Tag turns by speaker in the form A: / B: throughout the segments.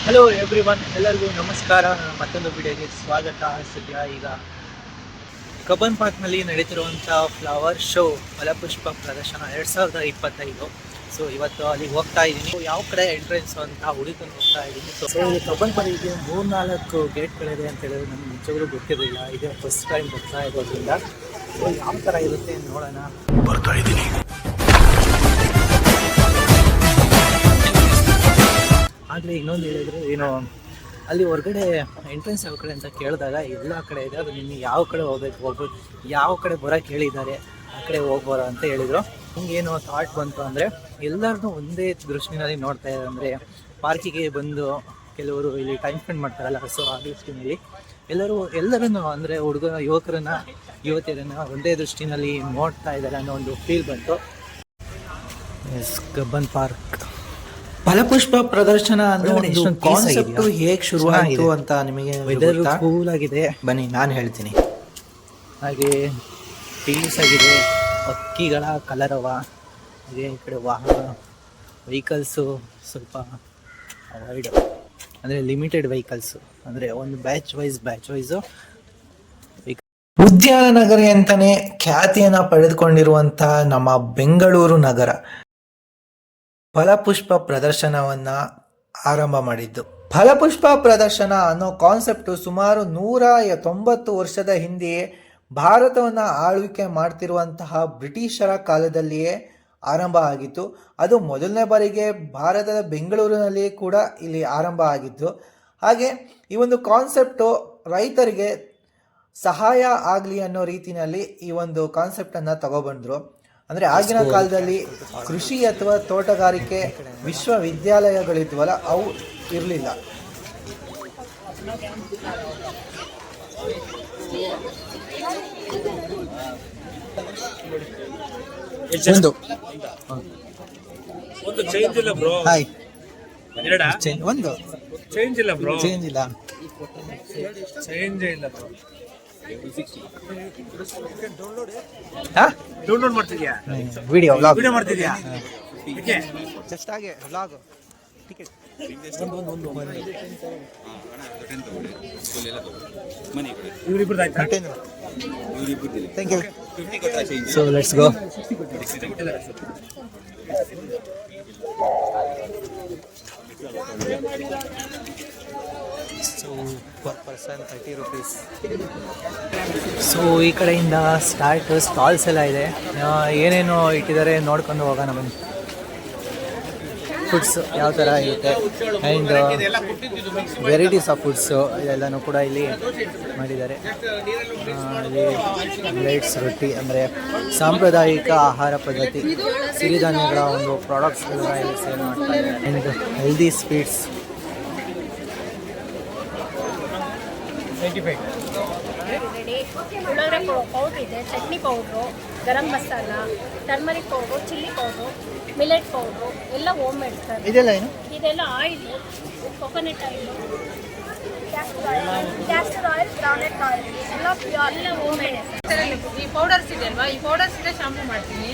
A: Hello everyone, ಎಲ್ಲರಿಗೂ ನಮಸ್ಕಾರ. ಮತ್ತೊಂದು ವಿಡಿಯೋಗೆ ಸ್ವಾಗತ. ಸದ್ಯ ಈಗ ಕಬ್ಬನ್ ಪಾರ್ಕ್ನಲ್ಲಿ ನಡೀತಿರುವಂಥ ಫ್ಲವರ್ ಶೋ ಫಲಪುಷ್ಪ ಪ್ರದರ್ಶನ 2025. ಸೊ ಇವತ್ತು ಅಲ್ಲಿಗೆ ಹೋಗ್ತಾ ಇದ್ದೀನಿ. ಯಾವ ಕಡೆ ಎಂಟ್ರೆನ್ಸ್ ಅಂತ ಹುಡುಕೊಂಡು ಹೋಗ್ತಾ ಇದ್ದೀನಿ. ಸೊ ಇಲ್ಲಿ ಕಬ್ಬನ್ ಪಾರ್ಕಿಗೆ 3-4 ಗೇಟ್ಗಳಿದೆ ಅಂತ ಹೇಳಿದ್ರೆ ನಮ್ಗೆ ನಿಜವಾಗ್ಲೂ ಗೊತ್ತಿರಲಿಲ್ಲ. ಇದೇ ಫಸ್ಟ್ ಟೈಮ್ ಬರ್ತಾ ಇರೋದ್ರಿಂದ ಸೊ ಯಾವ ಥರ ಇರುತ್ತೆ ನೋಡೋಣ. ಬರ್ತಾ ಇದ್ದೀನಿ. ಆಗಲೇ ಇನ್ನೊಂದು ಹೇಳಿದ್ರು, ಏನು ಅಲ್ಲಿ ಹೊರಗಡೆ ಎಂಟ್ರೆನ್ಸ್ ಯಾವ ಕಡೆ ಅಂತ ಕೇಳಿದಾಗ ಎಲ್ಲ ಕಡೆ ಇದೆ, ಅದು ನಿಮಗೆ ಯಾವ ಕಡೆ ಹೋಗ್ಬೋದು, ಯಾವ ಕಡೆ ಬರೋಕ್ಕೆ ಹೇಳಿದ್ದಾರೆ ಆ ಕಡೆ ಹೋಗ್ಬೋರ ಅಂತ ಹೇಳಿದರು. ನಿಮಗೇನು ಥಾಟ್ ಬಂತು ಅಂದರೆ ಎಲ್ಲರನ್ನೂ ಒಂದೇ ದೃಷ್ಟಿನಲ್ಲಿ ನೋಡ್ತಾ ಇದ್ದಾರೆ. ಅಂದರೆ ಪಾರ್ಕಿಗೆ ಬಂದು ಕೆಲವರು ಇಲ್ಲಿ ಟೈಮ್ ಸ್ಪೆಂಡ್ ಮಾಡ್ತಾರಲ್ಲ, ಸೊ ಆ ದೃಷ್ಟಿನಲ್ಲಿ ಎಲ್ಲರನ್ನು ಅಂದರೆ ಯುವಕರನ್ನ ಯುವತಿಯರನ್ನು ಒಂದೇ ದೃಷ್ಟಿನಲ್ಲಿ ನೋಡ್ತಾ ಇದ್ದಾರೆ ಅನ್ನೋ ಒಂದು ಫೀಲ್ ಬಂತು. ಕಬ್ಬನ್ ಪಾರ್ಕ್ ಫಲಪುಷ್ಪ ಪ್ರದರ್ಶನ ಅನ್ನೋ ಒಂದು ಕಾನ್ಸೆಪ್ಟ್ ಹೇಗೆ ಶುರುವಾಯಿತು ಅಂತ ನಿಮಗೆ ವೆದರ್ ಕೂಲ್ ಆಗಿದೆ, ಬನ್ನಿ ನಾನು ಹೇಳ್ತೀನಿ. ಹಾಗೆ ಪೀಸ್ ಆಗಿದೆ, ಹಕ್ಕಿಗಳ ಕಲರವ ಹಾಗೆ ಈ ಕಡೆ ವೆಹಿಕಲ್ಸು ಸ್ವಲ್ಪ ಅವಾಯ್ಡ್, ಅಂದರೆ ಲಿಮಿಟೆಡ್ ವೆಹಿಕಲ್ಸು, ಅಂದರೆ ಒಂದು ಬ್ಯಾಚ್ ವೈಸು. ಉದ್ಯಾನ ನಗರಿ ಅಂತಲೇ ಖ್ಯಾತಿಯನ್ನು ಪಡೆದುಕೊಂಡಿರುವಂಥ ನಮ್ಮ ಬೆಂಗಳೂರು ನಗರ ಫಲಪುಷ್ಪ ಪ್ರದರ್ಶನವನ್ನು ಆರಂಭ ಮಾಡಿದ್ದು. ಫಲಪುಷ್ಪ ಪ್ರದರ್ಶನ ಅನ್ನೋ ಕಾನ್ಸೆಪ್ಟು ಸುಮಾರು 190 ವರ್ಷದ ಹಿಂದೆಯೇ ಭಾರತವನ್ನು ಆಳ್ವಿಕೆ ಮಾಡ್ತಿರುವಂತಹ ಬ್ರಿಟಿಷರ ಕಾಲದಲ್ಲಿಯೇ ಆರಂಭ ಆಗಿತ್ತು. ಅದು ಮೊದಲನೇ ಬಾರಿಗೆ ಭಾರತದ ಬೆಂಗಳೂರಿನಲ್ಲಿ ಕೂಡ ಇಲ್ಲಿ ಆರಂಭ ಆಗಿತ್ತು. ಹಾಗೆ ಈ ಒಂದು ಕಾನ್ಸೆಪ್ಟು ರೈತರಿಗೆ ಸಹಾಯ ಆಗಲಿ ಅನ್ನೋ ರೀತಿಯಲ್ಲಿ ಈ ಒಂದು ಕಾನ್ಸೆಪ್ಟನ್ನು ತಗೊಬಂದರು. ಅಂದರೆ ಆಗಿನ ಕಾಲದಲ್ಲಿ ಕೃಷಿ ಅಥವಾ ತೋಟಗಾರಿಕೆ ವಿಶ್ವವಿದ್ಯಾಲಯಗಳಿದ್ವಲ್ಲ, ಅವು ಇರಲಿಲ್ಲ.
B: ಒಂದು ಚೇಂಜ್ ಇಲ್ಲ ಬ್ರೋ.
A: ಹಾಯ್,
B: ಒಂದು ಚೇಂಜ್ ಇಲ್ಲ ಬ್ರೋ.
A: ಚೇಂಜ್ ಇಲ್ಲ
B: ಬ್ರೋ.
A: ಡೌನ್ಲೋಡ್
B: ಮಾಡ್ತಿದ್ಯಾ?
A: ವಿಡಿಯೋ
B: ಮಾಡ್ತಿದ್ಯಾ?
A: ಜಸ್ಟ್ ಹಾಗೆ vlog ticket thank you. So let's go. So per person 30 rupees. So ಈ ಕಡೆಯಿಂದ ಸ್ಟಾಲ್ಸ್ ಎಲ್ಲ ಇದೆ, ಏನೇನು ಇಟ್ಟಿದ್ದಾರೆ ನೋಡ್ಕೊಂಡು ಹೋಗೋಣ ಬನ್ನಿ. ಫುಡ್ಸ್ ಯಾವ ಥರ ಇರುತ್ತೆ ಆ್ಯಂಡ್ ವೆರೈಟೀಸ್ ಆಫ್ ಫುಡ್ಸು ಇದೆಲ್ಲನೂ ಕೂಡ ಇಲ್ಲಿ ಮಾಡಿದ್ದಾರೆ. ಇಲ್ಲಿ ಮಿಲೆಟ್ಸ್ ರೊಟ್ಟಿ ಅಂದರೆ ಸಾಂಪ್ರದಾಯಿಕ ಆಹಾರ ಪದ್ಧತಿ, ಸಿರಿಧಾನ್ಯಗಳ ಒಂದು ಪ್ರಾಡಕ್ಟ್ಸ್ಗಳನ್ನ ಇಲ್ಲಿ ಸೇಲ್ ಮಾಡ್ತಾ ಇದ್ದಾರೆ. And healthy sweets.
C: Puliyogare powder ಇದೆ, chutney powder, garam masala, turmeric powder, chilli powder, millet powder ಎಲ್ಲ ಹೋಮ್ ಮೇಡ್ ಸರ್. ಇದೆಲ್ಲ oil, coconut oil, castor oil, groundnut oil ಎಲ್ಲ ಪ್ಯೂರ್, ಎಲ್ಲ ಹೋಮ್ ಮೇಡ್.
D: ಈ ಪೌಡರ್ಸ್ ಇದೆ ಅಲ್ವಾ, ಈ ಪೌಡರ್ಸ್ ಇಂದ ಶಾಂಪೂ ಮಾಡ್ತೀನಿ.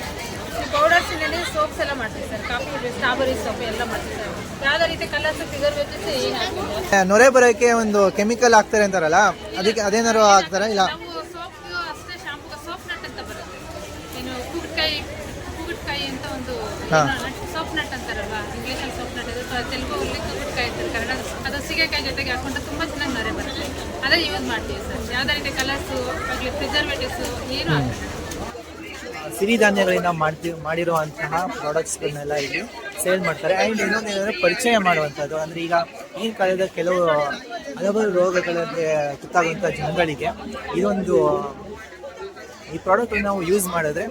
D: ಈ ಪೌಡರ್ಸ್ ಇಂದ ಸೋಪ್ಸ್ ಎಲ್ಲ ಮಾಡ್ತೀವಿ ಸರ್. ಕಾಫಿ, ಸ್ಟ್ರಾಬೆರಿ ಸೋಪ್ ಎಲ್ಲ ಮಾಡ್ತೀವಿ ಸರ್. ಯಾವುದೇ ರೀತಿ ಕಲರ್ಸ್ ಫಿಗರ್ ವ್ಯತ್ಯಾಸ ಏನಾಗ್ತಿಲ್ಲ.
A: ನೊರೆ ಬರೋಕ್ಕೆ ಒಂದು ಕೆಮಿಕಲ್ ಹಾಕ್ತಾರೆ ಅಂತಾರಲ್ಲ, ಅದಕ್ಕೆ ಅದೇನಾರು ಹಾಕ್ತಾರ? ಇಲ್ಲ,
D: ನಾವು ಸೋಪ್ ಅಷ್ಟೇ. ಶಾಂಪೂ ಸೋಪ್ ನಟ್ ಅಂತ ಬರುತ್ತೆ. ಏನು ಕುಗುಟ್ಕಾಯಿ ಅಂತ ಒಂದು ಸೋಪ್ ನಟ್ ಅಂತಾರಲ್ವಾ, ಇಂಗ್ಲೀಷಲ್ಲಿ ಸೋಪ್ ನಟ್ ಇದೆ, ತೆಲುಗಲ್ಲಿ ಕುಗುಟ್ಕಾಯಿ ಅಂತಾರೆ, ಕನ್ನಡ ಅದು ಸೀಗೆಕಾಯಿ ಜೊತೆಗೆ ಹಾಕೊಂಡ್ರೆ ತುಂಬ ಚೆನ್ನಾಗಿ ನೊರೆ ಬರುತ್ತೆ. ಅದೇ ಯೂಸ್ ಮಾಡ್ತೀವಿ ಸರ್. ಯಾವುದೇ ರೀತಿ ಕಲರ್ಸು ಆಗಲಿ ಪ್ರಿಸರ್ವೇಟಿವ್ಸು ಏನು ಆಗ್ತದೆ.
A: ಸಿರಿಧಾನ್ಯಗಳಿಂದ ಮಾಡಿರುವಂತಹ ಪ್ರಾಡಕ್ಟ್ಸ್ಗಳನ್ನೆಲ್ಲ ಇಲ್ಲಿ ಸೇಲ್ ಮಾಡ್ತಾರೆ. ಆ್ಯಂಡ್ ಇನ್ನೊಂದು ಏನಂದರೆ ಪರಿಚಯ ಮಾಡುವಂಥದ್ದು. ಅಂದರೆ ಈಗ ಈ ಕಾಲದ ಹಲವಾರು ರೋಗಗಳಿಗೆ ತುತ್ತಾಗುವಂಥ ಜನಗಳಿಗೆ ಇದೊಂದು ಈ ಪ್ರಾಡಕ್ಟ್ ನಾವು ಯೂಸ್ ಮಾಡಿದ್ರೆ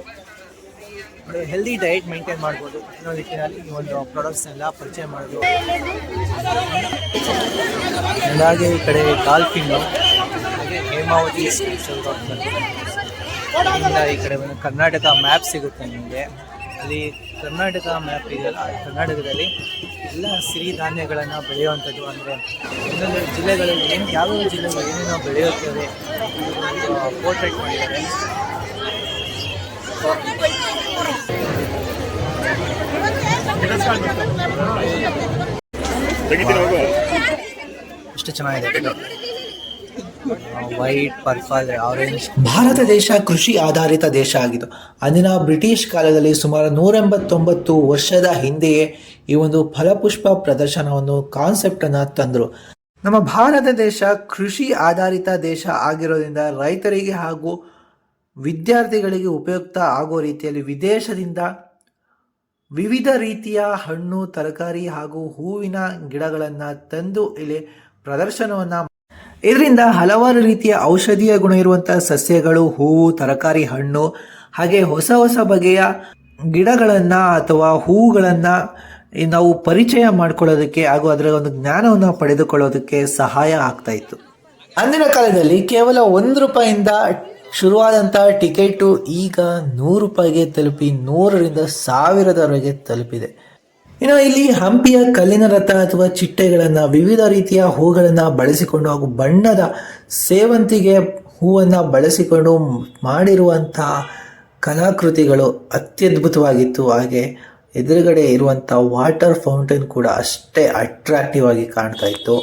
A: ಹೆಲ್ದಿ ಡಯಟ್ ಮೇಂಟೈನ್ ಮಾಡ್ಬೋದು ಅನ್ನೋ ರೀತಿಯಲ್ಲಿ ಈ ಒಂದು ಪ್ರಾಡಕ್ಟ್ಸ್ನೆಲ್ಲ ಪರಿಚಯ ಮಾಡೋದು. ಹಾಗೆ ಈ ಕಡೆ ಗಾಲ್ಫಿಂಗು, ಹಾಗೆ ಹೇಮಾವತಿ ಈ ಕಡೆ ಒಂದು ಕರ್ನಾಟಕ ಮ್ಯಾಪ್ ಸಿಗುತ್ತೆ ನಿಮಗೆ. ಅಲ್ಲಿ ಕರ್ನಾಟಕ ಮ್ಯಾಪ್ ಇದೆಯಲ್ಲ, ಕರ್ನಾಟಕದಲ್ಲಿ ಎಲ್ಲ ಸಿರಿಧಾನ್ಯಗಳನ್ನು ಬೆಳೆಯುವಂಥದ್ದು. ಅಂದರೆ ಒಂದೊಂದು ಜಿಲ್ಲೆಗಳಲ್ಲಿ ಯಾವ್ಯಾವ ಜಿಲ್ಲೆಗಳು ಏನೇನೋ ಬೆಳೆಯುತ್ತವೆ ಪೋರ್ಟ್ರೇಟ್ ಮಾಡಿದ್ದಾರೆ.
B: ತೆಗಿತೀನಿ ಹೋಗು.
A: ಎಷ್ಟು ಚೆನ್ನಾಗಿದೆ. White, purple, orange. ಭಾರತ ದೇಶ ಕೃಷಿ ಆಧಾರಿತ ದೇಶ ಆಗಿತ್ತು. ಅಂದಿನ ಬ್ರಿಟಿಷ್ ಕಾಲದಲ್ಲಿ ಸುಮಾರು 189 ವರ್ಷದ ಹಿಂದೆಯೇ ಈ ಒಂದು ಫಲಪುಷ್ಪ ಪ್ರದರ್ಶನವನ್ನು ಕಾನ್ಸೆಪ್ಟನ್ನು ತಂದರು. ನಮ್ಮ ಭಾರತ ದೇಶ ಕೃಷಿ ಆಧಾರಿತ ದೇಶ ಆಗಿರೋದ್ರಿಂದ ರೈತರಿಗೆ ಹಾಗೂ ವಿದ್ಯಾರ್ಥಿಗಳಿಗೆ ಉಪಯುಕ್ತ ಆಗೋ ರೀತಿಯಲ್ಲಿ ವಿದೇಶದಿಂದ ವಿವಿಧ ರೀತಿಯ ಹಣ್ಣು, ತರಕಾರಿ ಹಾಗೂ ಹೂವಿನ ಗಿಡಗಳನ್ನು ತಂದು ಇಲ್ಲಿ ಪ್ರದರ್ಶನವನ್ನು. ಇದರಿಂದ ಹಲವಾರು ರೀತಿಯ ಔಷಧೀಯ ಗುಣ ಇರುವಂತಹ ಸಸ್ಯಗಳು, ಹೂವು, ತರಕಾರಿ, ಹಣ್ಣು ಹಾಗೆ ಹೊಸ ಹೊಸ ಬಗೆಯ ಗಿಡಗಳನ್ನು ಅಥವಾ ಹೂವುಗಳನ್ನು ನಾವು ಪರಿಚಯ ಮಾಡ್ಕೊಳ್ಳೋದಕ್ಕೆ ಹಾಗೂ ಅದರ ಒಂದು ಜ್ಞಾನವನ್ನು ಪಡೆದುಕೊಳ್ಳೋದಕ್ಕೆ ಸಹಾಯ ಆಗ್ತಾ ಇತ್ತು. ಅಂದಿನ ಕಾಲದಲ್ಲಿ ಕೇವಲ ₹1 ಶುರುವಾದಂತಹ ಟಿಕೆಟು ಈಗ ₹100 ತಲುಪಿ 100ರಿಂದ 1000ರವರೆಗೆ ತಲುಪಿದೆ. ಇನ್ನು ಇಲ್ಲಿ ಹಂಪಿಯ ಕಲ್ಲಿನ ರಥ ಅಥವಾ ಚಿಟ್ಟೆಗಳನ್ನು, ವಿವಿಧ ರೀತಿಯ ಹೂಗಳನ್ನು ಬಳಸಿಕೊಂಡು ಹಾಗೂ ಬಣ್ಣದ ಸೇವಂತಿಗೆ ಹೂವನ್ನು ಬಳಸಿಕೊಂಡು ಮಾಡಿರುವಂತಹ ಕಲಾಕೃತಿಗಳು ಅತ್ಯದ್ಭುತವಾಗಿತ್ತು. ಹಾಗೆ ಎದುರುಗಡೆ ಇರುವಂಥ ವಾಟರ್ ಫೌಂಟೇನ್ ಕೂಡ ಅಷ್ಟೇ ಅಟ್ರಾಕ್ಟಿವ್ ಆಗಿ ಕಾಣ್ತಾ ಇತ್ತು.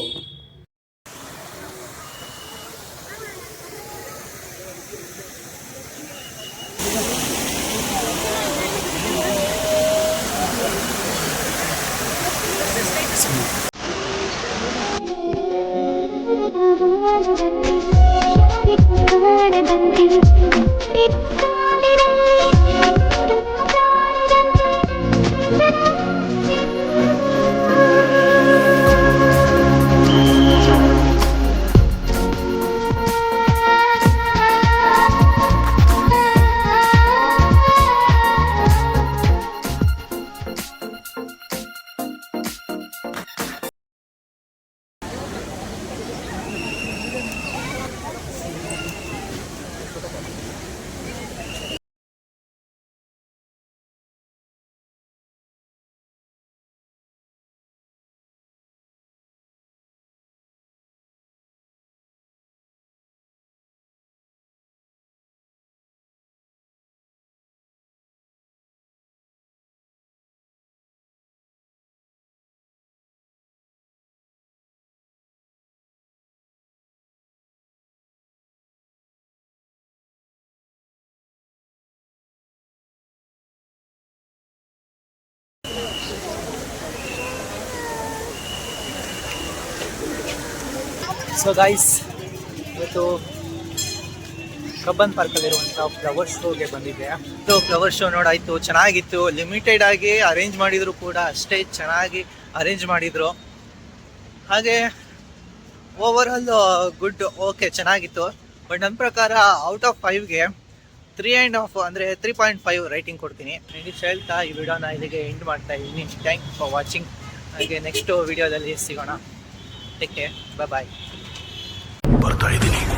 A: ಸೊ ಗೈಸ್, ಇವತ್ತು ಕಬ್ಬನ್ ಪಾರ್ಕಲ್ಲಿರುವಂಥ ಫ್ಲವರ್ ಶೋಗೆ ಬಂದಿದ್ದೆ. ಸೊ ಫ್ಲವರ್ ಶೋ ನೋಡಾಯಿತು, ಚೆನ್ನಾಗಿತ್ತು. ಲಿಮಿಟೆಡ್ ಆಗಿ ಅರೇಂಜ್ ಮಾಡಿದ್ರು ಕೂಡ ಅಷ್ಟೇ ಚೆನ್ನಾಗಿ ಅರೇಂಜ್ ಮಾಡಿದರು. ಹಾಗೆ ಓವರ್ ಆಲ್ ಗುಡ್, ಓಕೆ, ಚೆನ್ನಾಗಿತ್ತು. ಬಟ್ ನನ್ನ ಪ್ರಕಾರ ಔಟ್ ಆಫ್ 5ಗೆ 3.5 ಅಂದರೆ 3.5 ರೈಟಿಂಗ್ ಕೊಡ್ತೀನಿ. ಇಷ್ಟು ಹೇಳ್ತಾ ಈ ವಿಡಿಯೋನ ಇಲ್ಲಿಗೆ ಎಂಡ್ ಮಾಡ್ತಾ ಇದ್ದೀನಿ. Thank you for watching. ಹಾಗೆ ನೆಕ್ಸ್ಟ್ ವಿಡಿಯೋದಲ್ಲಿ ಸಿಗೋಣ. Take care, bye.
E: ಬರ್ತಾ ಇದ್ದೀನಿ.